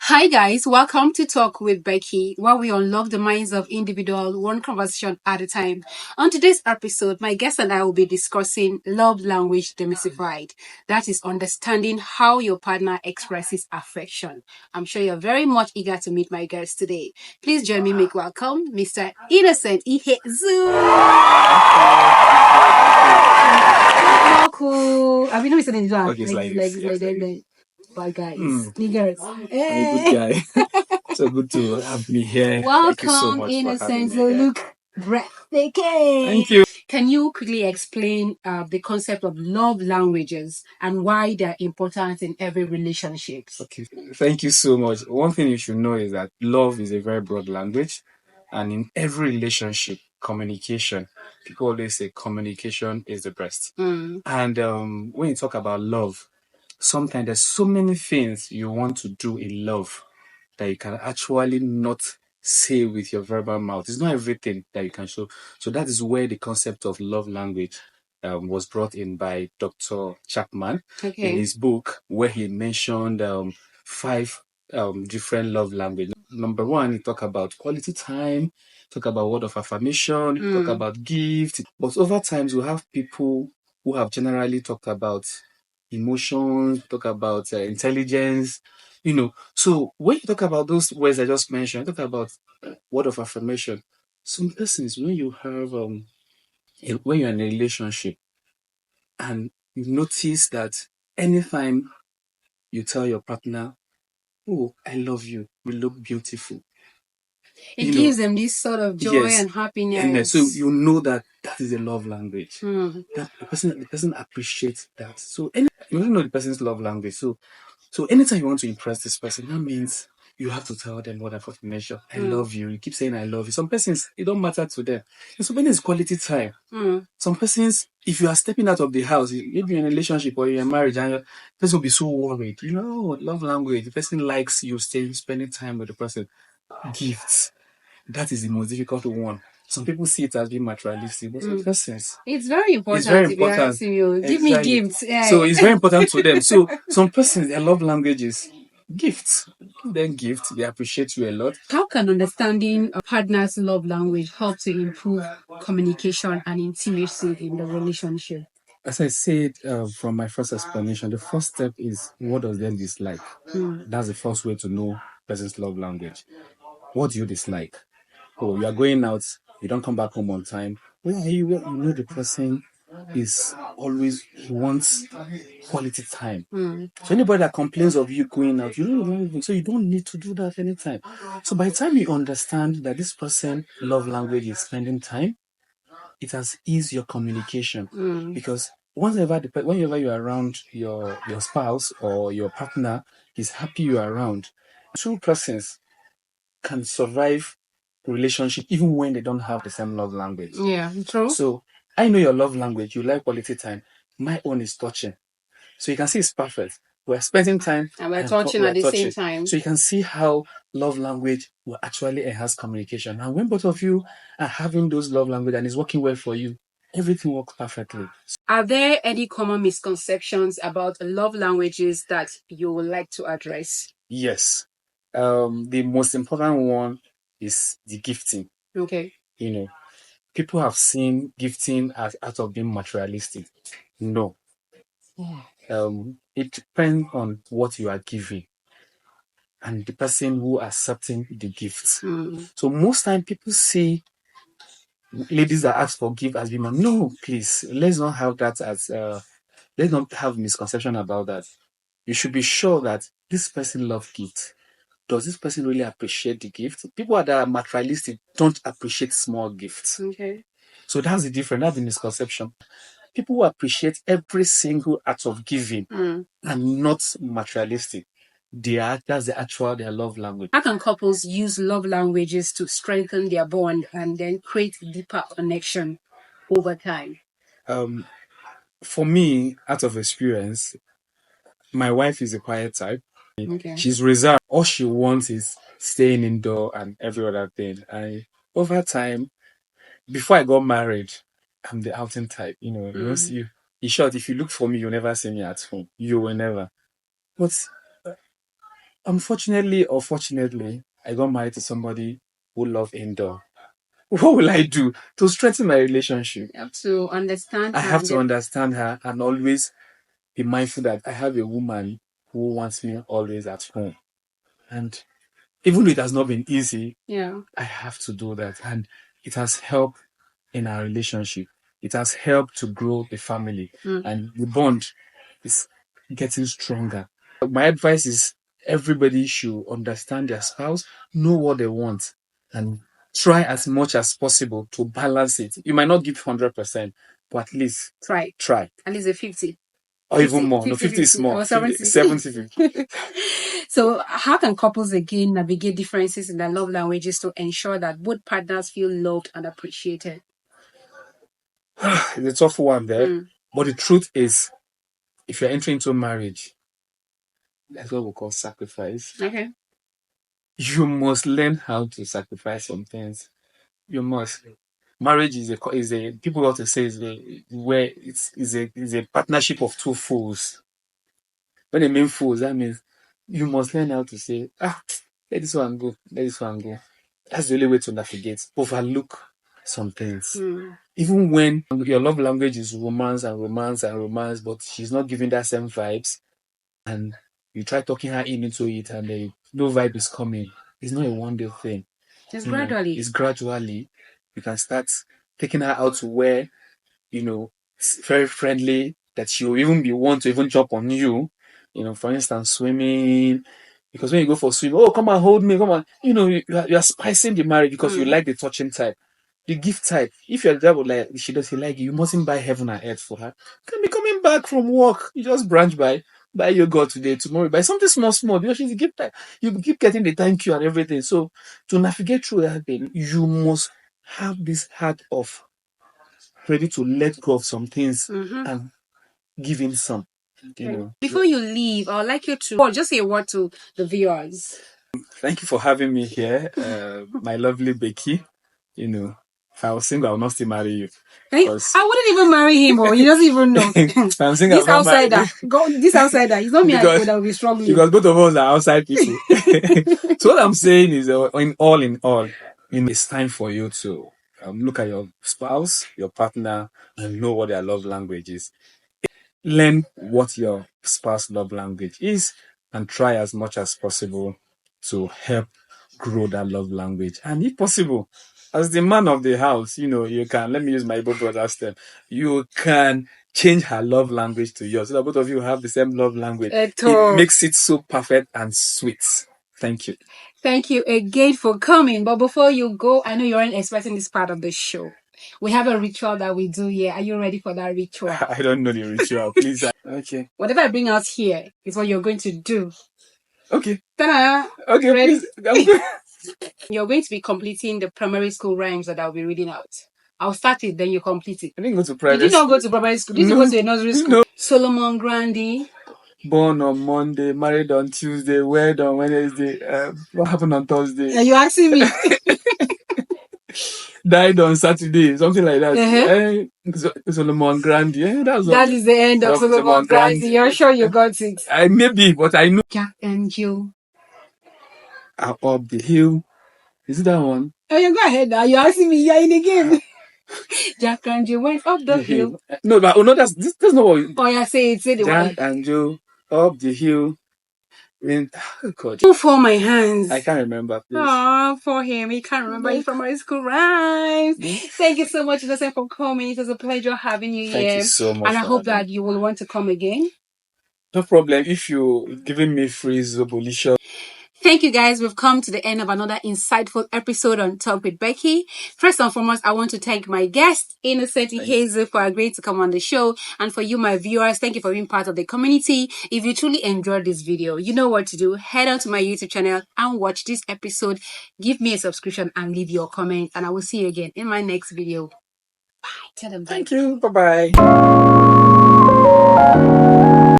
Hi guys, welcome to Talk with Becky, where we unlock the minds of individuals one conversation at a time. On today's episode, my guest and I will be discussing love language demystified. That is understanding how your partner expresses affection. I'm sure you're very much eager to meet my guest today. Please join me make welcome Mr. Innocent Ohezuo. Cool. I mean, no, it's an Okay, it's like like bad guys, niggers. I'm a good guy. So good to have me here. Thank you so Welcome, much for having Innocent. me You here. look breathtaking. Thank you. Can you quickly explain the concept of love languages and why they're important in every relationship? Okay, thank you so much. One thing you should know is that love is a very broad language, and in every relationship, communication. People always say communication is the best. And when you talk about love, sometimes there's so many things you want to do in love that you can actually not say with your verbal mouth. It's not everything that you can show. So that is where the concept of love language was brought in by Dr. Chapman in his book, where he mentioned five different love language. Number one, he talk about quality time, talk about word of affirmation, talk about gift. But over times, we have people who have generally talked about emotions, talk about intelligence, So when you talk about those words I just mentioned, talk about word of affirmation. Some persons, when you have when you're in a relationship and you notice that anytime you tell your partner, "Oh, I love you. You look beautiful," It gives them this sort of joy and happiness. And so you know that is a love language. That the person appreciates that. So you don't know the person's love language. So anytime you want to impress this person, that means you have to tell them what affirmation. I love you. You keep saying I love you. Some persons, it don't matter to them. And so when it's quality time, some persons, if you are stepping out of the house, maybe you're in a relationship or you're in marriage, and the person will be so worried. Love language. The person likes you spending time with the person. Gifts. That is the most difficult one. Some people see it as being materialistic, but some persons, it's very important. It's very if you important. ask me, give me gifts. Yeah. So it's very important to them. So some persons, their love language is gifts. Give them gifts. They appreciate you a lot. How can understanding a partner's love language help to improve communication and intimacy in the relationship? As I said from my first explanation, the first step is what does them dislike? That's the first way to know person's love language. What do you dislike? Oh, you are going out, you don't come back home on time. Where are you? You know the person is always, he wants quality time. So anybody that complains of you going out, you don't even, so you don't need to do that anytime. So by the time you understand that this person love language is spending time, it has eased your communication. Because whenever you're around your spouse or your partner is happy you're around, two persons can survive relationship even when they don't have the same love language. Yeah, true. So I know your love language. You like quality time. My own is touching. So you can see it's perfect. We're spending time and we're touching at the same time. So you can see how love language will actually enhance communication. And when both of you are having those love language and it's working well for you, everything works perfectly. Are there any common misconceptions about love languages that you would like to address? Yes. The most important one is the gifting. Okay. People have seen gifting as out of being materialistic. No. It depends on what you are giving and the person who accepting the gifts. So most time people see ladies that ask for gift as women. No, please, let's not have that as let's not have misconception about that. You should be sure that this person loves gift. Does this person really appreciate the gift? People that are materialistic don't appreciate small gifts. Okay. So that's the difference. That's the misconception. People who appreciate every single act of giving and not materialistic. That's their love language. How can couples use love languages to strengthen their bond and then create deeper connection over time? For me, out of experience, my wife is a quiet type. Okay. She's reserved. All she wants is staying indoor and every other thing. And over time, before I got married, I'm the outing type. You In short, if you look for me, you'll never see me at home. You will never. But unfortunately or fortunately, I got married to somebody who loves indoor. What will I do to strengthen my relationship? You have to understand I her. have to understand her and always be mindful that I have a woman who wants me always at home. And even though it has not been easy, I have to do that. And it has helped in our relationship. It has helped to grow the family. And the bond is getting stronger. My advice is everybody should understand their spouse, know what they want, and try as much as possible to balance it. You might not give 100%, but at least try. At least a 50. Or 50, even more. 50, no, 50 is more. Or 70. 70. So how can couples again navigate differences in their love languages to ensure that both partners feel loved and appreciated? It's a tough one there. But the truth is, if you're entering into marriage, that's what we call sacrifice. Okay. You must learn how to sacrifice some things. You must. Marriage is a people want to say is a partnership of two fools. When they mean fools, that means you must learn how to say, let this one go, let this one go. That's the only way to navigate. Overlook some things. Even when your love language is romance and romance and romance, but she's not giving that same vibes, and you try talking her into it, and no vibe is coming. It's not a one-day thing. It's gradually. It's gradually. You can start taking her out to where, it's very friendly, that she'll even be want to even jump on you. For instance, swimming. Because when you go for swim, come and hold me, come on. You are spicing the marriage because you like the touching type. The gift type. If you're the like she doesn't like you mustn't buy heaven and earth for her. Can be coming back from work. You just branch buy yogurt today, tomorrow, buy something small, because she's a gift type. You keep getting the thank you and everything. So to navigate through that thing, you must have this heart of ready to let go of some things and give him some. Before you leave, I would like you to just say a word to the viewers. Thank you for having me here, my lovely Becky. If I was single, I would not still marry you. I wouldn't even marry him, or he doesn't even know. If I'm single, this outsider, this outsider, he's not me that will be struggling. Because both of us are outside people. So what I'm saying is, in all, it's time for you to look at your spouse, your partner, and know what their love language is. Learn what your spouse love language is and try as much as possible to help grow that love language. And if possible, as the man of the house, you can, let me use my Igbo brother's term, you can change her love language to yours so that both of you have the same love language. It makes it so perfect and sweet. Thank you. Thank you again for coming. But before you go, I know you aren't expecting this part of the show. We have a ritual that we do here. Are you ready for that ritual? I don't know the ritual. Please. Okay. Whatever I bring out here is what you're going to do. Okay. Ta-da! Okay, ready? Please. You're going to be completing the primary school rhymes that I'll be reading out. I'll start it, then you complete it. I didn't go to primary school. Did you not go to primary school? Did you go to a nursery school? No. Solomon Grandi. Born on Monday, married on Tuesday, wed on Wednesday. What happened on Thursday? Are you asking me? Died on Saturday, something like that. Solomon Grandi. That is the end of Solomon Grandi. You're sure you got it? Maybe, but I know. Jack and Jill are up the hill. Is it that one? Oh, you go ahead now. You're asking me. You're in the game. Jack and Jill went up the hill. No, that's not what. Oh, yeah, say it. Say the Jack one. and Jill up the hill. God. For my hands. I can't remember. Oh, for him. He can't remember it from high school rhymes. Thank you so much, Innocent, for coming. It was a pleasure having you here. Thank you so much. And I hope that you will want to come again. No problem. If you're giving me free Zobolisha. Thank you guys. We've come to the end of another insightful episode on Talk with Becky. First and foremost, I want to thank my guest, Innocent Ohezuo, for agreeing to come on the show. And for you, my viewers, thank you for being part of the community. If you truly enjoyed this video, you know what to do. Head on to my YouTube channel and watch this episode. Give me a subscription and leave your comment. And I will see you again in my next video. Bye. Tell them bye. Thank you. Bye-bye.